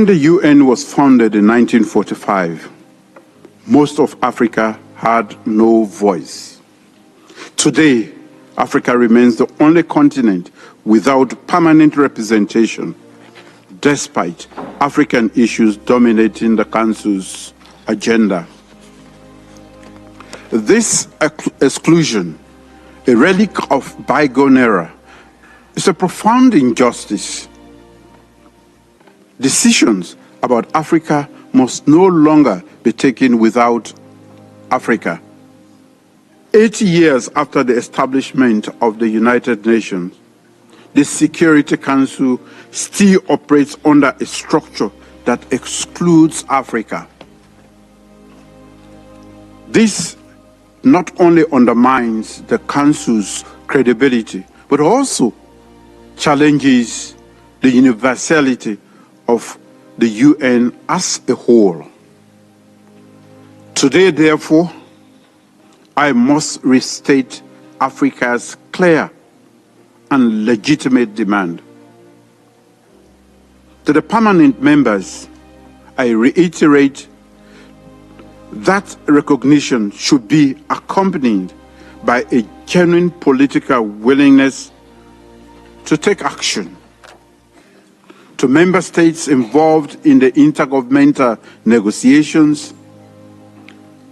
When the UN was founded in 1945, most of Africa had no voice. Today, Africa remains the only continent without permanent representation, despite African issues dominating the Council's agenda. This exclusion, a relic of bygone era, is a profound injustice. Decisions about Africa must no longer be taken without Africa. 80 years after the establishment of the United Nations, the Security Council still operates under a structure that excludes Africa. This not only undermines the Council's credibility, but also challenges the universality of the UN as a whole. Today, therefore, I must restate Africa's clear and legitimate demand. To the permanent members, I reiterate that recognition should be accompanied by a genuine political willingness to take action. To member states involved in the intergovernmental negotiations,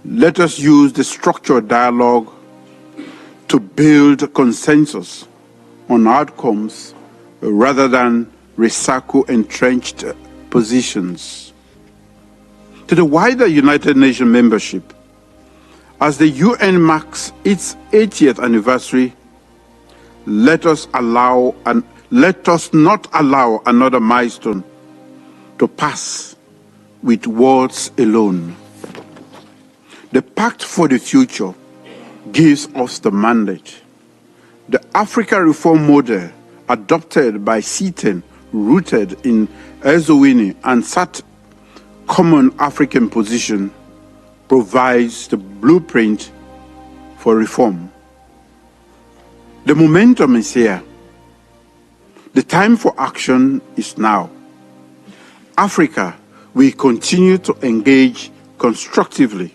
let us use the structured dialogue to build consensus on outcomes rather than recycle entrenched positions. To the wider United Nations membership, as the UN marks its 80th anniversary, let us not allow another milestone to pass with words alone. The Pact for the Future gives us the mandate. The Africa reform model adopted by C10, rooted in Eswatini and SAT common African position, provides the blueprint for reform. The momentum is here. The time for action is now. Africa will continue to engage constructively.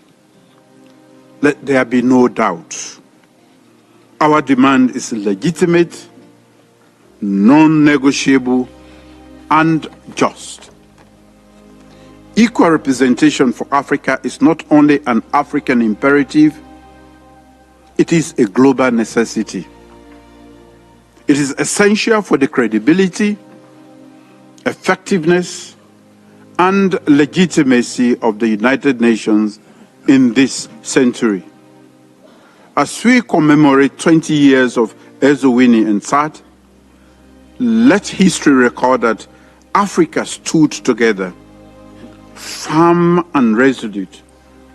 Let there be no doubt. Our demand is legitimate, non-negotiable, and just. Equal representation for Africa is not only an African imperative, it is a global necessity. It is essential for the credibility, effectiveness, and legitimacy of the United Nations in this century. As we commemorate 20 years of Eswatini and SAT, let history record that Africa stood together, firm and resolute,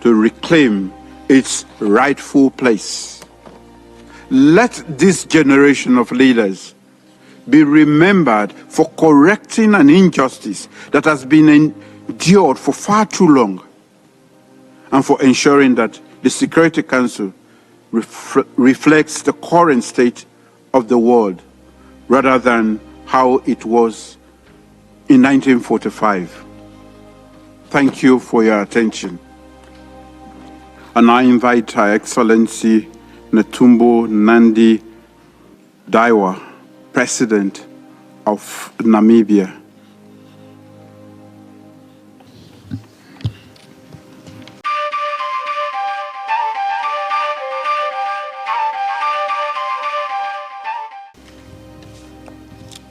to reclaim its rightful place. Let this generation of leaders be remembered for correcting an injustice that has been endured for far too long, and for ensuring that the Security Council reflects the current state of the world rather than how it was in 1945. Thank you for your attention. And I invite Her Excellency Netumbo Nandi Daiwa, President of Namibia.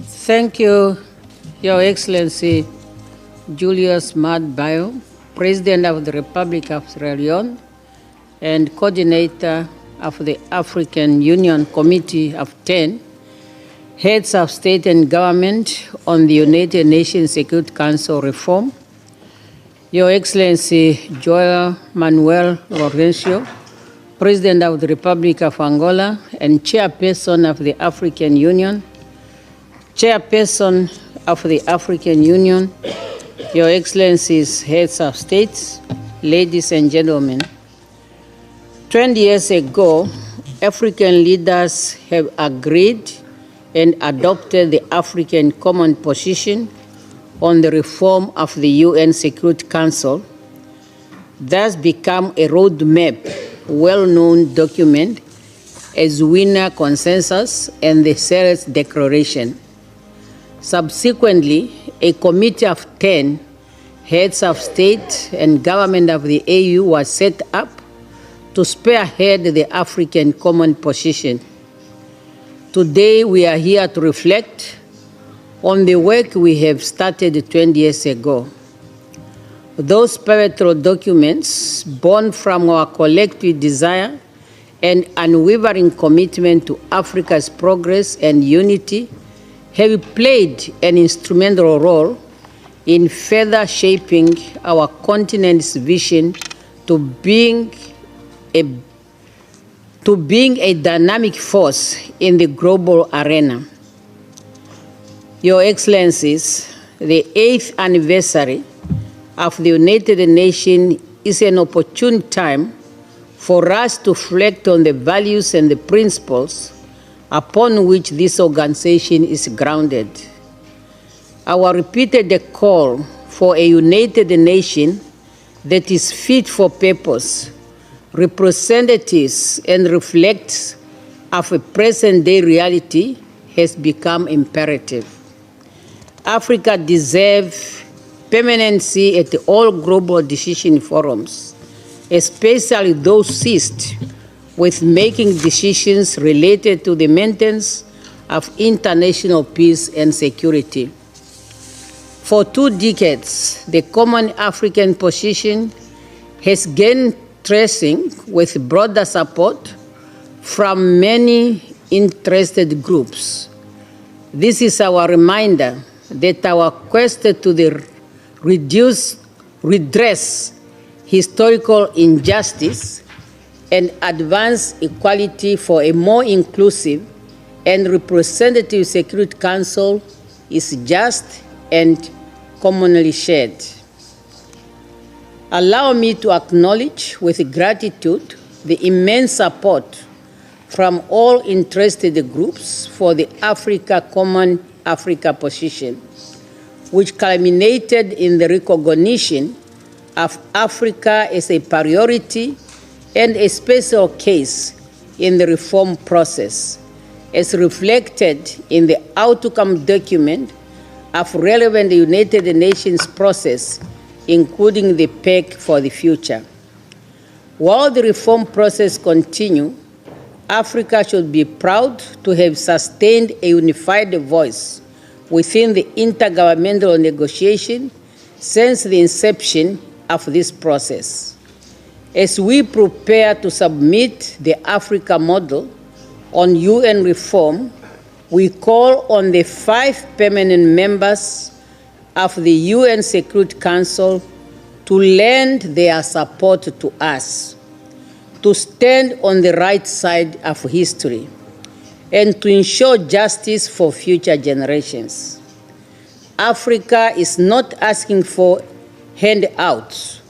Thank you, Your Excellency Julius Maad Bio, President of the Republic of Sierra Leone and Coordinator of the African Union Committee of 10, Heads of State and Government on the United Nations Security Council reform, Your Excellency Joao Manuel Lourenço, President of the Republic of Angola and Chairperson of the African Union, Chairperson of the African Union, Your Excellencies, Heads of States, ladies and gentlemen. 20 years ago, African leaders have agreed and adopted the African Common Position on the reform of the UN Security Council thus become a roadmap, well-known document as Wiener Consensus and the Ceres Declaration. Subsequently, a committee of 10 heads of state and government of the AU was set up to spearhead the African common position. Today, we are here to reflect on the work we have started 20 years ago. Those pivotal documents, born from our collective desire and unwavering commitment to Africa's progress and unity, have played an instrumental role in further shaping our continent's vision to being a dynamic force in the global arena. Your Excellencies, the 8th anniversary of the United Nations is an opportune time for us to reflect on the values and the principles upon which this organization is grounded. Our repeated call for a united nation that is fit for purpose, representatives, and reflects of a present-day reality has become imperative. Africa deserves permanency at all global decision forums, especially those seized with making decisions related to the maintenance of international peace and security. For 2 decades, the common African position has gained traction with broader support from many interested groups. This is our reminder that our quest to redress historical injustice and advance equality for a more inclusive and representative Security Council is just and commonly shared. Allow me to acknowledge with gratitude the immense support from all interested groups for the Common Africa position, which culminated in the recognition of Africa as a priority and a special case in the reform process, as reflected in the outcome document of relevant United Nations process, including the PEC for the future. While the reform process continues, Africa should be proud to have sustained a unified voice within the intergovernmental negotiation since the inception of this process. As we prepare to submit the Africa model on UN reform, we call on the 5 permanent members of the UN Security Council to lend their support to us, to stand on the right side of history, and to ensure justice for future generations. Africa is not asking for handouts.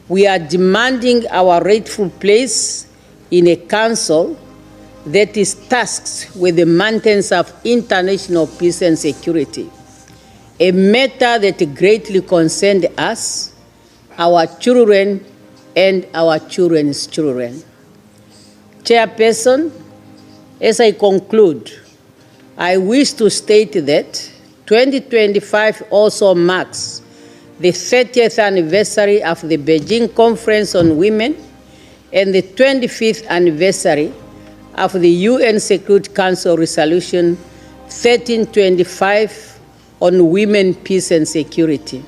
We are demanding our rightful place in a council that is tasked with the maintenance of international peace and security, a matter that greatly concerns us, our children, and our children's children. Chairperson, as I conclude, I wish to state that 2025 also marks the 30th anniversary of the Beijing Conference on Women and the 25th anniversary of the UN Security Council Resolution 1325 on women, peace, and security.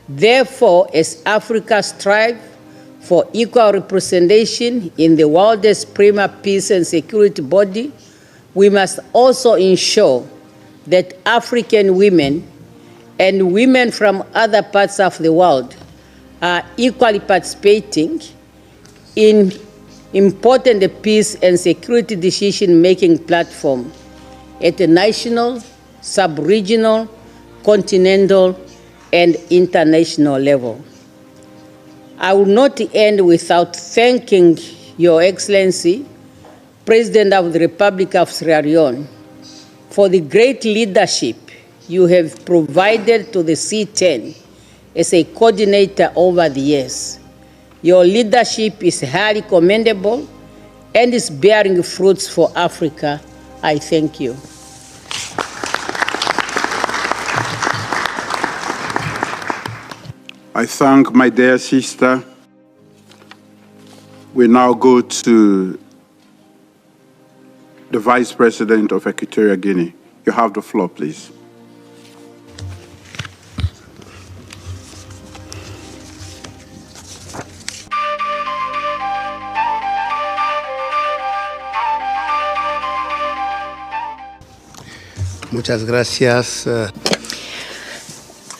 Therefore, as Africa strives for equal representation in the world's premier peace and security body, we must also ensure that African women and women from other parts of the world are equally participating in important peace and security decision-making platform at the national, sub-regional, continental, and international level. I will not end without thanking Your Excellency, President of the Republic of Sierra Leone, for the great leadership you have provided to the C10 as a coordinator over the years. Your leadership is highly commendable and is bearing fruits for Africa. I thank you. I thank my dear sister. We now go to the Vice President of Equatorial Guinea. You have the floor, please. Muchas gracias.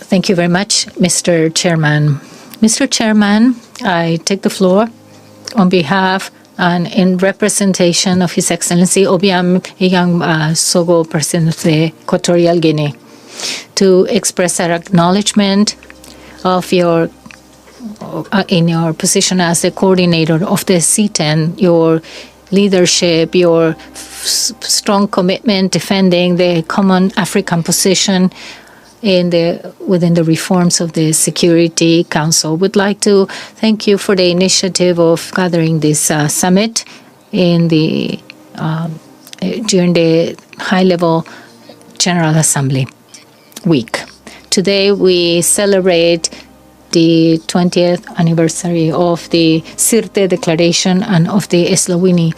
Thank you very much, Mr. Chairman. Mr. Chairman, I take the floor on behalf and in representation of His Excellency Obiang Sogo, President of the Equatorial Guinea, to express our acknowledgement of your in your position as the coordinator of the C10, your leadership, your strong commitment defending the common African position within the reforms of the Security Council. Would like to thank you for the initiative of gathering this summit during the high-level General Assembly week. Today we celebrate the 20th anniversary of the Sirte Declaration and of the Eswatini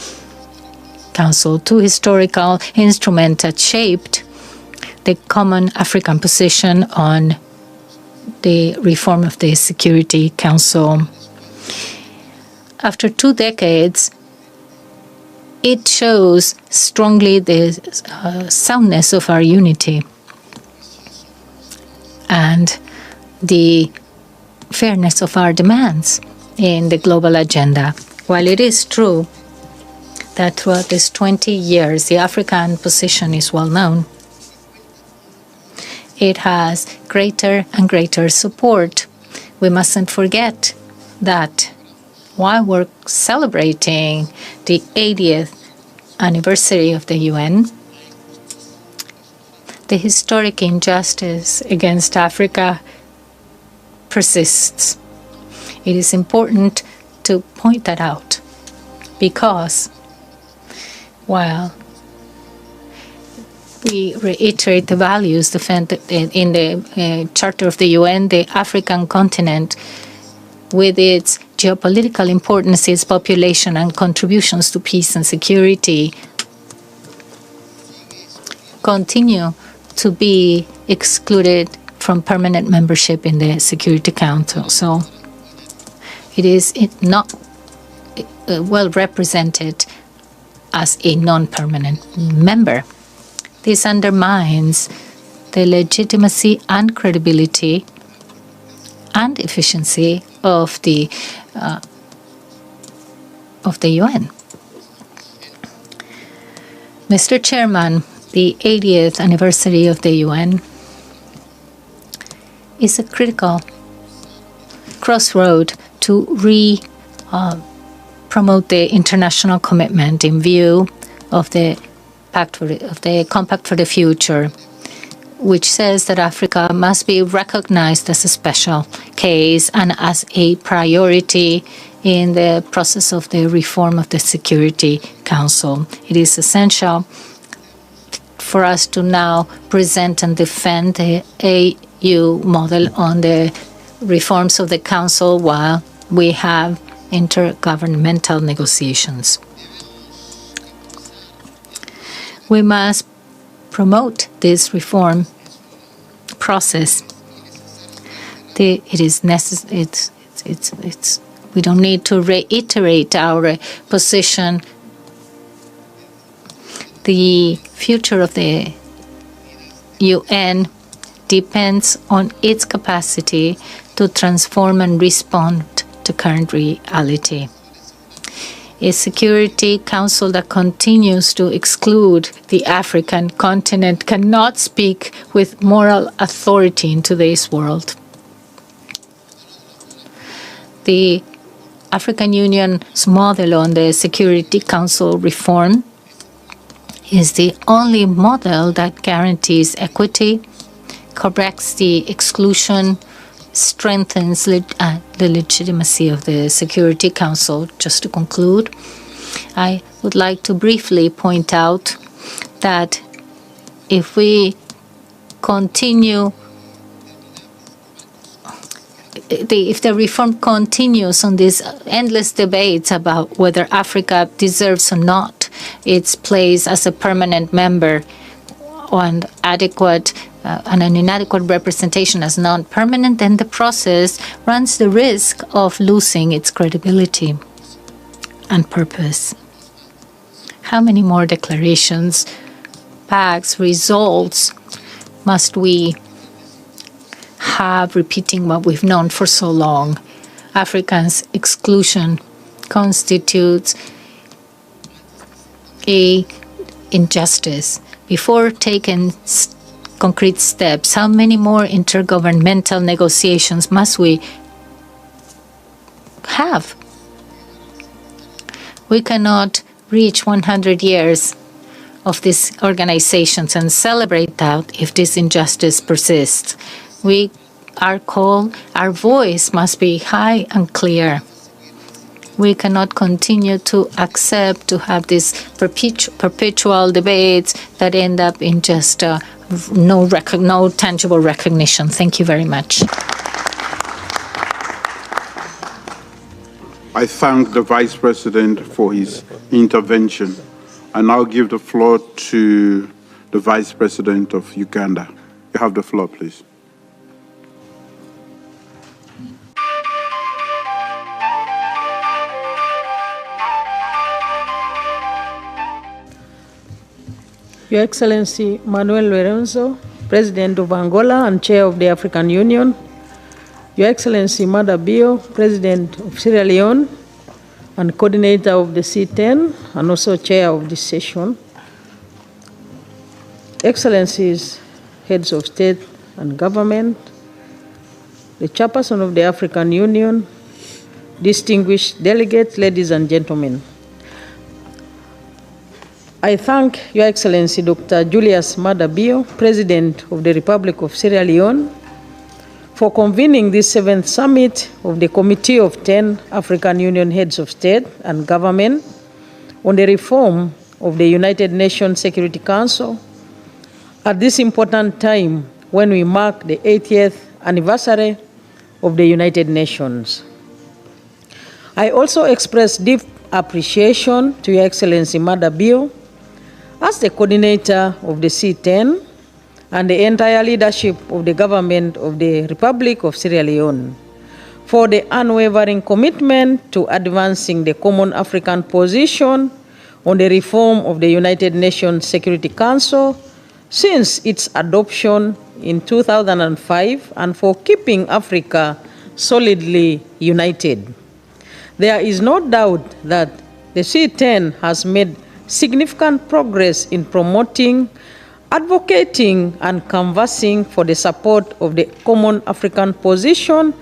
Council, two historical instruments that shaped the common African position on the reform of the Security Council. After 2 decades, it shows strongly the soundness of our unity and the fairness of our demands in the global agenda. While it is true that throughout these 20 years, the African position is well known, it has greater and greater support. We mustn't forget that while we're celebrating the 80th anniversary of the UN, the historic injustice against Africa persists. It is important to point that out because while we reiterate the values defended in the Charter of the UN, the African continent, with its geopolitical importance, its population, and contributions to peace and security, continue to be excluded from permanent membership in the Security Council. So it is not well represented as a non-permanent member. This undermines the legitimacy and credibility and efficiency of the UN. Mr. Chairman, the 80th anniversary of the UN is a critical crossroad to promote the international commitment in view of the Compact for the Future, which says that Africa must be recognized as a special case and as a priority in the process of the reform of the Security Council. It is essential for us to now present and defend the AU model on the reforms of the Council while we have intergovernmental negotiations. We must promote this reform process. It is necessary. We don't need to reiterate our position. The future of the UN depends on its capacity to transform and respond to current reality. A Security Council that continues to exclude the African continent cannot speak with moral authority in today's world. The African Union's model on the Security Council reform is the only model that guarantees equity, corrects the exclusion, strengthens the legitimacy of the Security Council. Just to conclude, I would like to briefly point out that if we continue, if the reform continues on these endless debates about whether Africa deserves or not its place as a permanent member on adequate and an inadequate representation as non-permanent, then the process runs the risk of losing its credibility and purpose. How many more declarations, pacts, results must we have repeating what we've known for so long? Africans' exclusion constitutes an injustice. Before taking concrete steps, how many more intergovernmental negotiations must we have? We cannot reach 100 years of these organizations and celebrate that if this injustice persists. Our voice must be high and clear. We cannot continue to accept to have these perpetual debates that end up in just no tangible recognition. Thank you very much. I thank the Vice President for his intervention. I now give the floor to the Vice President of Uganda. You have the floor, please. Your Excellency Manuel Lorenzo, President of Angola and Chair of the African Union, Your Excellency Mada Bio, President of Sierra Leone and Coordinator of the C10 and also Chair of this session, Excellencies, Heads of State and Government, the Chairperson of the African Union, distinguished delegates, ladies and gentlemen. I thank Your Excellency Dr. Julius Maada Bio, President of the Republic of Sierra Leone, for convening this 7th summit of the Committee of 10 African Union Heads of State and Government on the reform of the United Nations Security Council at this important time when we mark the 80th anniversary of the United Nations. I also express deep appreciation to Your Excellency Maada Bio as the coordinator of the C10 and the entire leadership of the government of the Republic of Sierra Leone for the unwavering commitment to advancing the common African position on the reform of the United Nations Security Council since its adoption in 2005 and for keeping Africa solidly united. There is no doubt that the C10 has made significant progress in promoting, advocating, and canvassing for the support of the common African position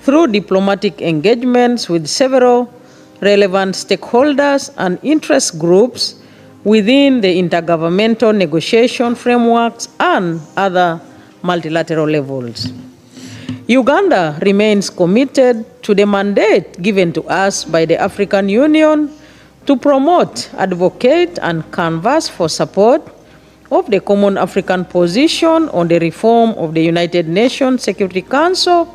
through diplomatic engagements with several relevant stakeholders and interest groups within the intergovernmental negotiation frameworks and other multilateral levels. Uganda remains committed to the mandate given to us by the African Union to promote, advocate, and canvass for support of the common African position on the reform of the United Nations Security Council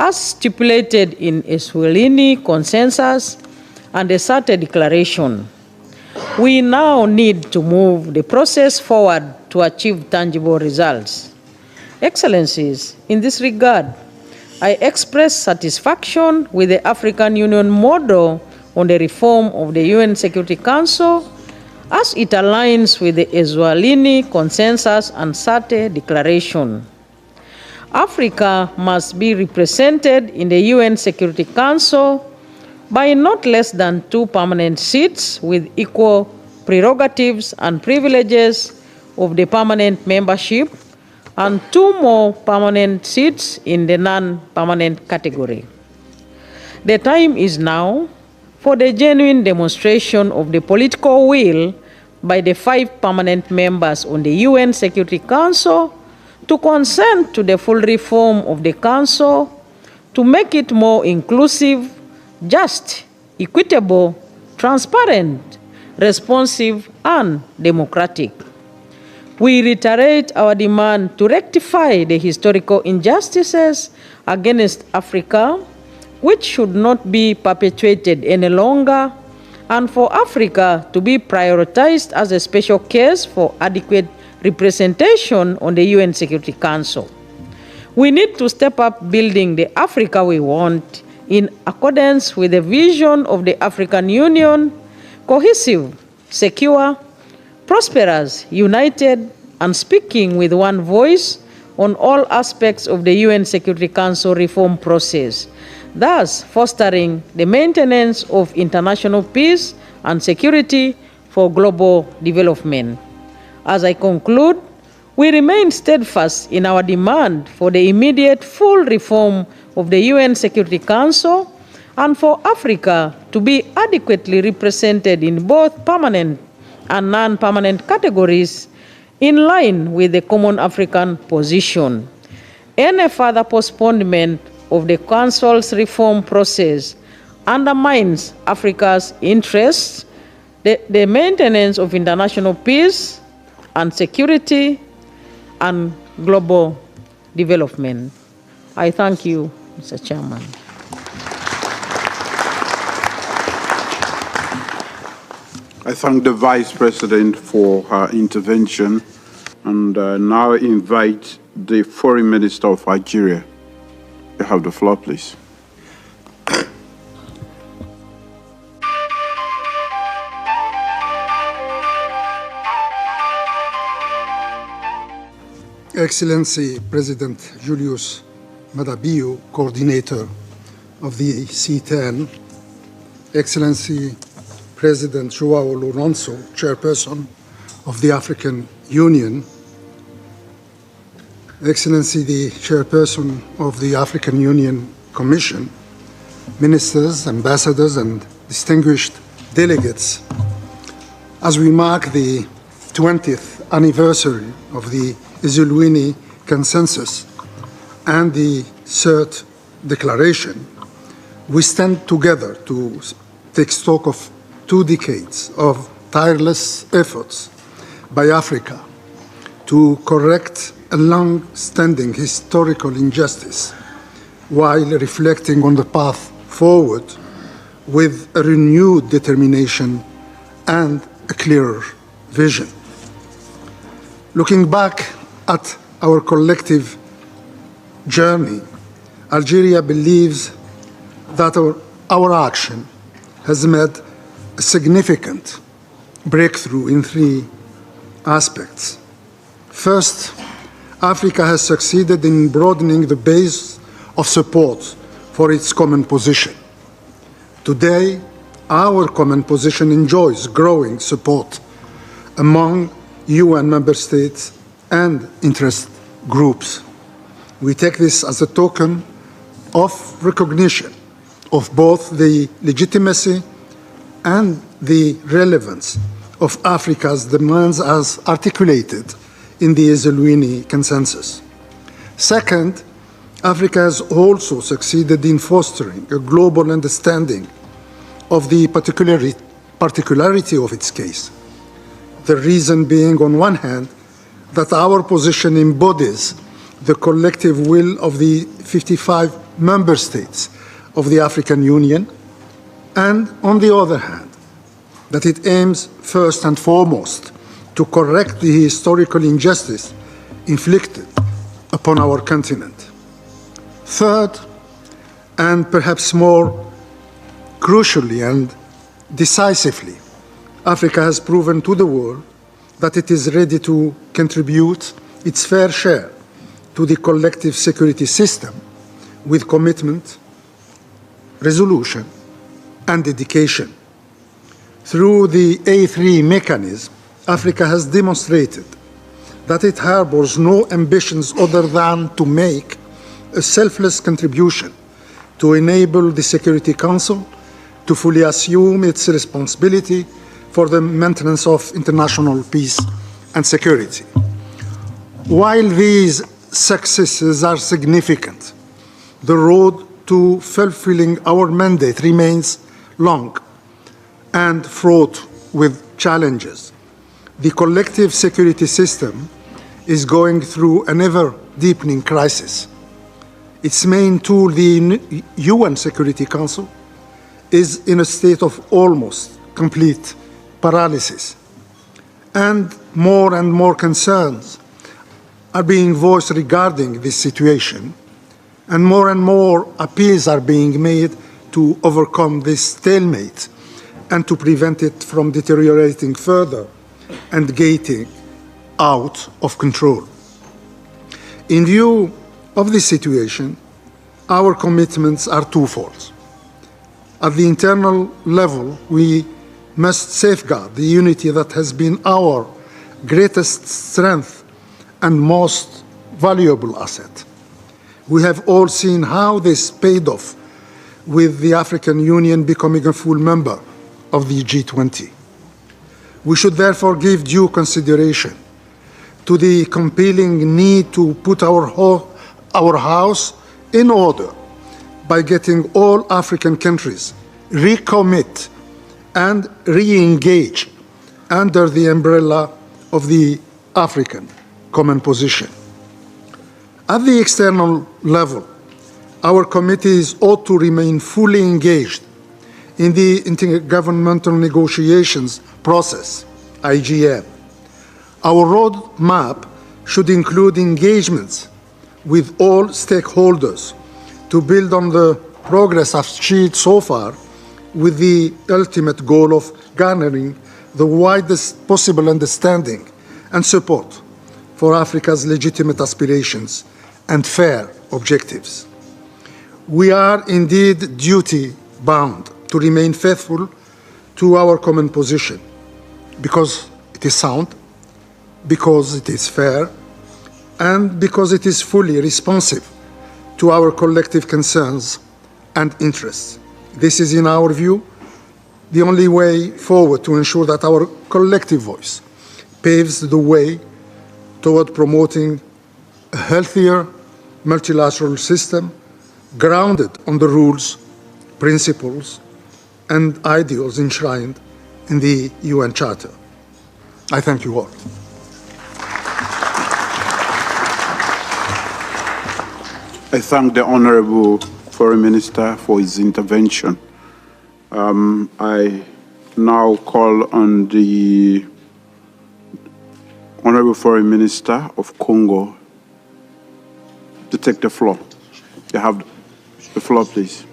as stipulated in a Swahili consensus and a SATE declaration. We now need to move the process forward to achieve tangible results. Excellencies, in this regard, I express satisfaction with the African Union model on the reform of the UN Security Council as it aligns with the Eswatini Consensus and SATE Declaration. Africa must be represented in the UN Security Council by not less than 2 permanent seats with equal prerogatives and privileges of the permanent membership and 2 more permanent seats in the non-permanent category. The time is now for the genuine demonstration of the political will by the 5 permanent members on the UN Security Council to consent to the full reform of the Council to make it more inclusive, just, equitable, transparent, responsive, and democratic. We reiterate our demand to rectify the historical injustices against Africa, which should not be perpetuated any longer, and for Africa to be prioritized as a special case for adequate representation on the UN Security Council. We need to step up building the Africa we want in accordance with the vision of the African Union: cohesive, secure, prosperous, united, and speaking with one voice on all aspects of the UN Security Council reform process, thus fostering the maintenance of international peace and security for global development. As I conclude, we remain steadfast in our demand for the immediate full reform of the UN Security Council and for Africa to be adequately represented in both permanent and non-permanent categories in line with the common African position. Any further postponement of the Council's reform process undermines Africa's interests, the maintenance of international peace and security, and global development. I thank you, Mr. Chairman. I thank the Vice President for her intervention and now invite the Foreign Minister of Algeria. You have the floor, please. Excellency President Julius Maada Bio, Coordinator of the C10, Excellency President João Lourenço, Chairperson of the African Union, Excellency the Chairperson of the African Union Commission, Ministers, Ambassadors, and distinguished delegates, as we mark the 20th anniversary of the Ezulwini Consensus and the Third Declaration, we stand together to take stock of 2 decades of tireless efforts by Africa to correct a long-standing historical injustice while reflecting on the path forward with a renewed determination and a clearer vision. Looking back at our collective journey, Algeria believes that our action has made a significant breakthrough in 3 aspects. First, Africa has succeeded in broadening the base of support for its common position. Today, our common position enjoys growing support among UN member states and interest groups. We take this as a token of recognition of both the legitimacy and the relevance of Africa's demands as articulated in the Ezulwini Consensus. Second, Africa has also succeeded in fostering a global understanding of the particularity of its case. The reason being, on one hand, that our position embodies the collective will of the 55 member states of the African Union, and on the other hand, that it aims first and foremost to correct the historical injustice inflicted upon our continent. Third, and perhaps more crucially and decisively, Africa has proven to the world that it is ready to contribute its fair share to the collective security system with commitment, resolution, and dedication. Through the A3 mechanism, Africa has demonstrated that it harbors no ambitions other than to make a selfless contribution to enable the Security Council to fully assume its responsibility for the maintenance of international peace and security. While these successes are significant, the road to fulfilling our mandate remains long and fraught with challenges. The collective security system is going through an ever-deepening crisis. Its main tool, the UN Security Council, is in a state of almost complete paralysis. And more concerns are being voiced regarding this situation, and more appeals are being made to overcome this stalemate and to prevent it from deteriorating further and getting out of control. In view of this situation, our commitments are twofold. At the internal level, we must safeguard the unity that has been our greatest strength and most valuable asset. We have all seen how this paid off with the African Union becoming a full member of the G20. We should therefore give due consideration to the compelling need to put our house in order by getting all African countries recommit and re-engage under the umbrella of the African Common Position. At the external level, our committees ought to remain fully engaged in the intergovernmental negotiations process, IGN. Our roadmap should include engagements with all stakeholders to build on the progress achieved so far, with the ultimate goal of garnering the widest possible understanding and support for Africa's legitimate aspirations and fair objectives. We are indeed duty-bound to remain faithful to our common position, because it is sound, because it is fair, and because it is fully responsive to our collective concerns and interests. This is, in our view, the only way forward to ensure that our collective voice paves the way toward promoting a healthier multilateral system grounded on the rules, principles, and ideals enshrined in the UN Charter. I thank you all. I thank the Honorable Foreign Minister for his intervention. I now call on the Honorable Foreign Minister of Congo to take the floor. You have the floor, please.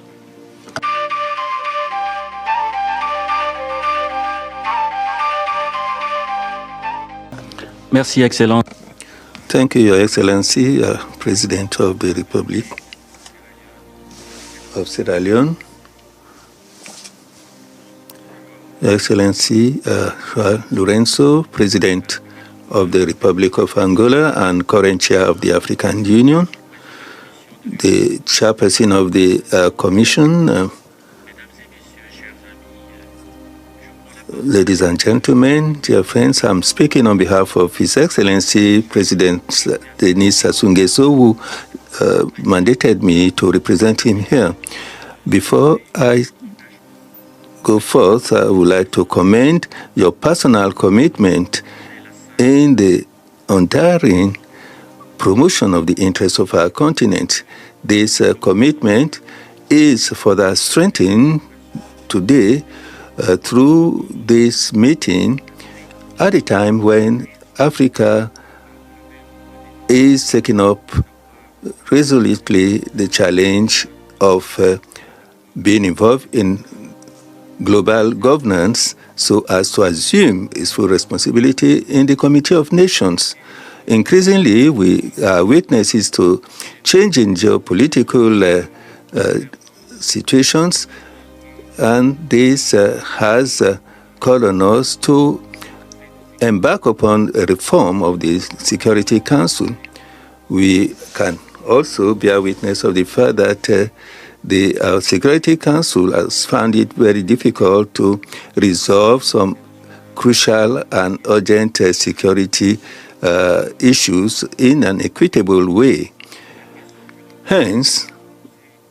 Merci, Excellent. Thank you, Your Excellency, President of the Republic of Sierra Leone, Your Excellency Lorenzo, President of the Republic of Angola and current chair of the African Union, the chairperson of the Commission, ladies and gentlemen, dear friends, I'm speaking on behalf of His Excellency President Denis Sassou Nguesso, who mandated me to represent him here. Before I go forth, I would like to commend your personal commitment in the untiring promotion of the interests of our continent. This commitment is further strengthened today through this meeting at a time when Africa is taking up resolutely the challenge of being involved in global governance so as to assume its full responsibility in the Committee of Nations. Increasingly, we are witnesses to changing geopolitical situations, and this has called on us to embark upon a reform of the Security Council. We can also bear witness of the fact that the Security Council has found it very difficult to resolve some crucial and urgent security issues in an equitable way. Hence,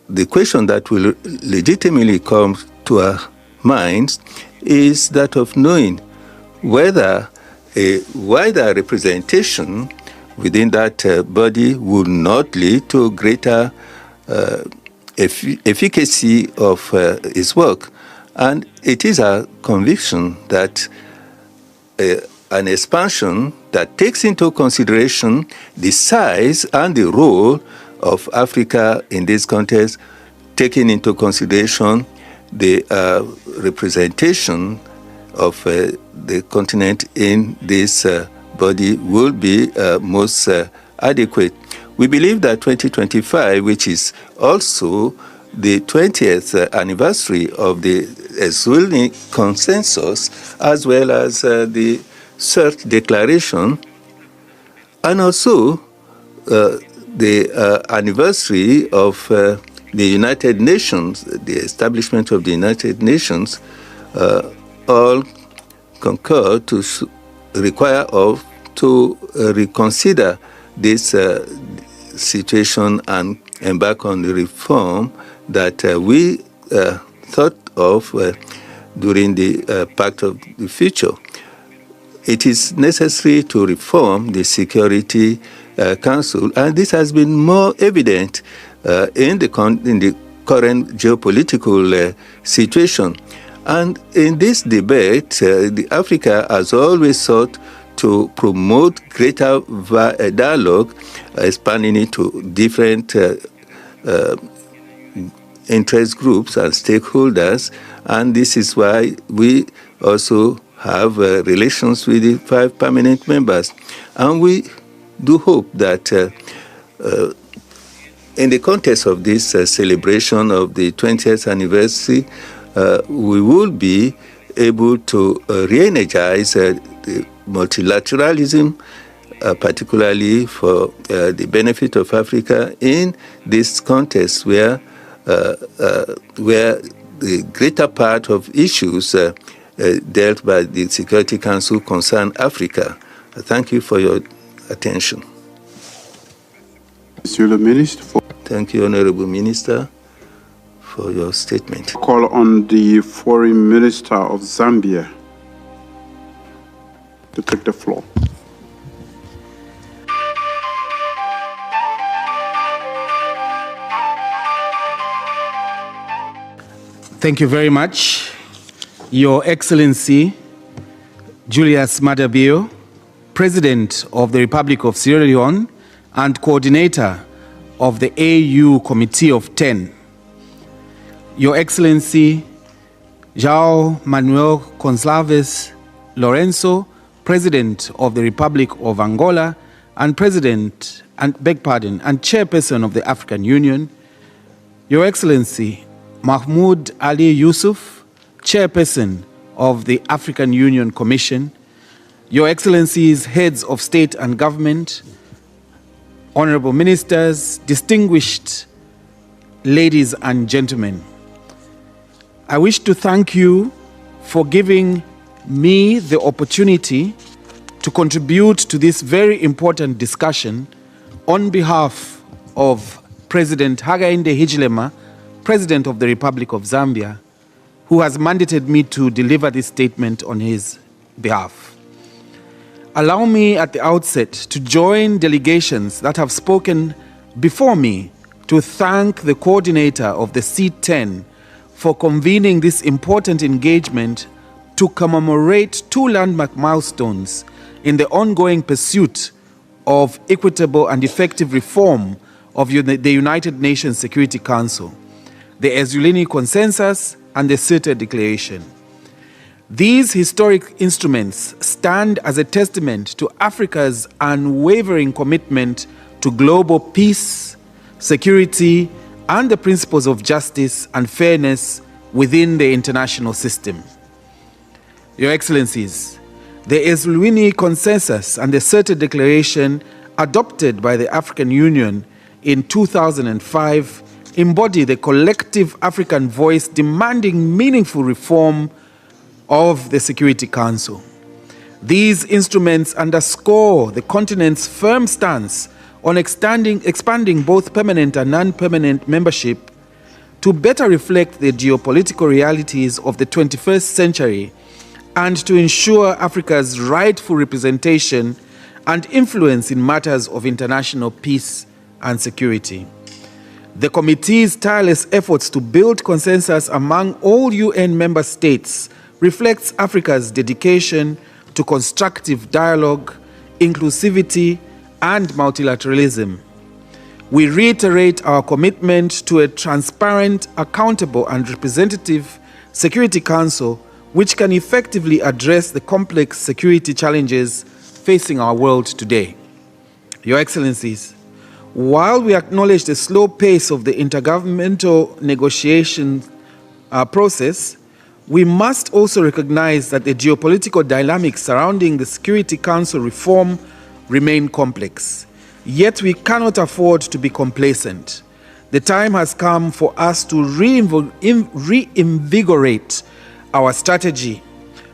the question that will legitimately come to our minds is that of knowing whether a wider representation within that body would not lead to greater efficacy of its work. And it is our conviction that an expansion that takes into consideration the size and the role of Africa in this context, taking into consideration the representation of the continent in this body will be most adequate. We believe that 2025, which is also the 20th anniversary of the Eswelni Consensus, as well as the CERT Declaration, and also the anniversary of the United Nations, the establishment of the United Nations, all concur to require of to reconsider this situation and embark on the reform that we thought of during the Pact of the Future. It is necessary to reform the Security Council, and this has been more evident in the current geopolitical situation. And in this debate, Africa has always sought to promote greater dialogue, expanding it to different interest groups and stakeholders. And this is why we also have relations with the 5 permanent members. And we do hope that in the context of this celebration of the 20th anniversary, we will be able to re-energize the multilateralism, particularly for the benefit of Africa in this context where the greater part of issues dealt by the Security Council concern Africa. Thank you for your attention. Monsieur le Ministre. Thank you, Honorable Minister, for your statement. Call on the Foreign Minister of Zambia to take the floor. Thank you very much, Your Excellency Julius Maada Bio, President of the Republic of Sierra Leone and Coordinator of the AU Committee of 10. Your Excellency João Manuel Gonçalves Lourenço, President of the Republic of Angola and Chairperson of the African Union. Your Excellency Mahmoud Ali Yusuf, Chairperson of the African Union Commission, Your Excellencies, Heads of State and Government, Honorable Ministers, distinguished ladies and gentlemen, I wish to thank you for giving me the opportunity to contribute to this very important discussion on behalf of President Hakainde Hichilema, President of the Republic of Zambia, who has mandated me to deliver this statement on his behalf. Allow me at the outset to join delegations that have spoken before me to thank the coordinator of the C10 for convening this important engagement to commemorate 2 landmark milestones in the ongoing pursuit of equitable and effective reform of the United Nations Security Council, the Eswelni Consensus and the CERT Declaration. These historic instruments stand as a testament to Africa's unwavering commitment to global peace, security, and the principles of justice and fairness within the international system. Your Excellencies, the Eswelni Consensus and the CERT Declaration adopted by the African Union in 2005 embody the collective African voice demanding meaningful reform of the Security Council. These instruments underscore the continent's firm stance on expanding both permanent and non-permanent membership to better reflect the geopolitical realities of the 21st century and to ensure Africa's rightful representation and influence in matters of international peace and security. The committee's tireless efforts to build consensus among all UN member states reflects Africa's dedication to constructive dialogue, inclusivity, and multilateralism. We reiterate our commitment to a transparent, accountable, and representative Security Council which can effectively address the complex security challenges facing our world today. Your Excellencies, while we acknowledge the slow pace of the intergovernmental negotiation process, we must also recognize that the geopolitical dynamics surrounding the Security Council reform remain complex. Yet we cannot afford to be complacent. The time has come for us to reinvigorate our strategy,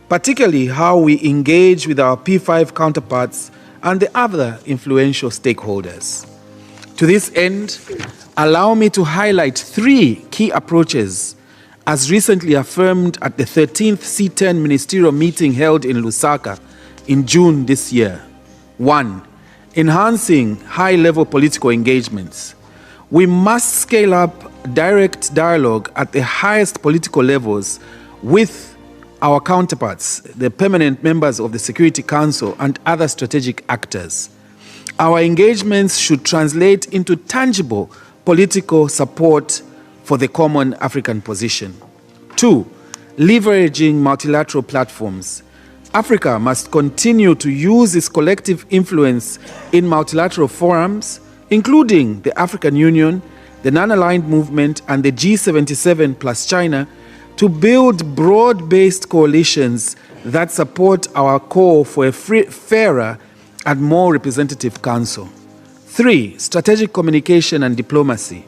particularly how we engage with our P5 counterparts and the other influential stakeholders. To this end, allow me to highlight 3 key approaches as recently affirmed at the 13th C10 Ministerial meeting held in Lusaka in June this year. 1. Enhancing high-level political engagements. We must scale up direct dialogue at the highest political levels with our counterparts, the permanent members of the Security Council and other strategic actors. Our engagements should translate into tangible political support for the common African position. 2. Leveraging multilateral platforms. Africa must continue to use its collective influence in multilateral forums, including the African Union, the Non-Aligned Movement, and the G77 plus China, to build broad-based coalitions that support our call for a fairer and more representative council. 3. Strategic communication and diplomacy.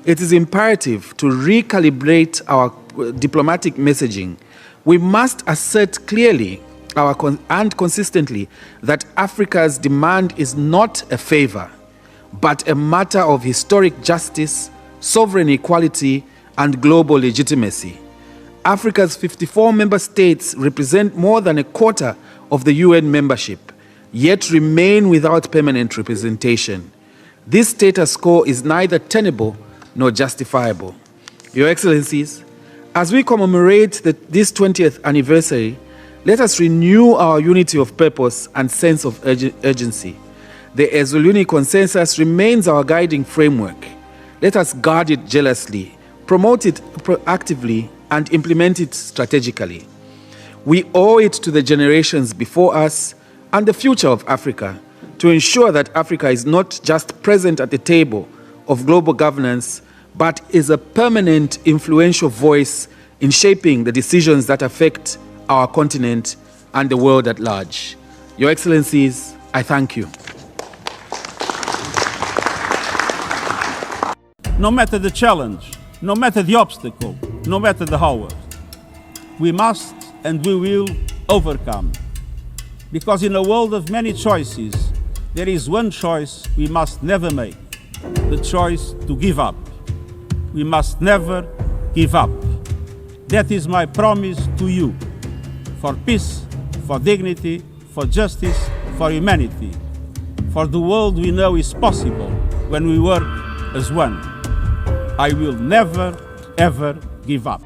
It is imperative to recalibrate our diplomatic messaging. We must assert clearly and consistently that Africa's demand is not a favor, but a matter of historic justice, sovereign equality, and global legitimacy. Africa's 54 member states represent more than a quarter of the UN membership, yet remain without permanent representation. This status quo is neither tenable nor justifiable. Your Excellencies, as we commemorate this 20th anniversary, let us renew our unity of purpose and sense of urgency. The Ezuluni Consensus remains our guiding framework. Let us guard it jealously, promote it proactively, and implement it strategically. We owe it to the generations before us and the future of Africa to ensure that Africa is not just present at the table of global governance, but is a permanent, influential voice in shaping the decisions that affect our continent and the world at large. Your Excellencies, I thank you. No matter the challenge, no matter the obstacle, no matter the hour, we must and we will overcome. Because in a world of many choices, there is one choice we must never make, the choice to give up. We must never give up. That is my promise to you, for peace, for dignity, for justice, for humanity, for the world we know is possible when we work as one. I will never, ever give up.